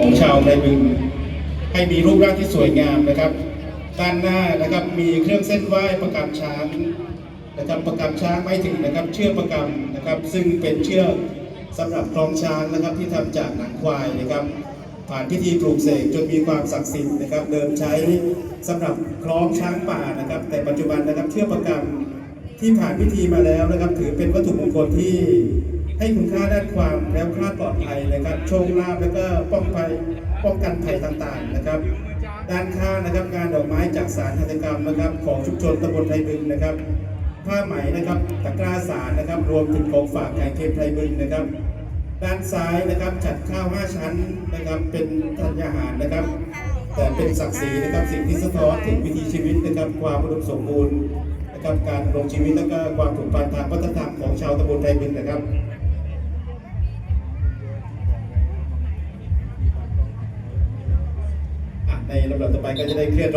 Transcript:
ของชาวไทยบึงให้มีรูปร่างที่สวยงามนะครับด้านหน้านะครับมีเครื่องเส้นไหว้ประกำช้างนะครับประกำช้างไม่ถึงนะครับเชือกประกำนะครับซึ่งเป็นเชือกสำหรับคล้องช้างนะครับที่ทำจากหนังควายนะครับผ่านพิธีปลูกเสกจนมีความศักดิ์สิทธิ์นะครับเดิมใช้สำหรับคล้องช้างป่านะครับแต่ปัจจุบันนะครับเชือกประกำที่ผ่านพิธีมาแล้วนะครับถือเป็นวัตถุมงคลที่ให้คุณค่าด้านความแคล้วคลาดปลอดภัยนะครับโชคลาภแล้วก็ป้องกันภัยต่างๆนะครับด้านข้างนะครับงานดอกไม้จากสารหัตถกรรมนะครับของชุมชนตำบลไทยบึงนะครับผ้าไหมนะครับตะกร้าสารนะครับรวมถึงของฝากไก่เค็มไทยบึงนะครับด้านซ้ายนะครับฉัดข้าว5ชั้นนะครับเป็นธัญญาหารนะครับแต่เป็นศักดิ์ศรีนะครับสิ่งที่สะท้อนถึงวิถีชีวิตนะครับความอุดมสมบูรณ์นะครับการดำรงชีวิตและก็ความผูกพันทางวัฒนธรรมของชาวตำบลไทยบึงนะครับในลำดับต่อไปก็จะได้เคลื่อน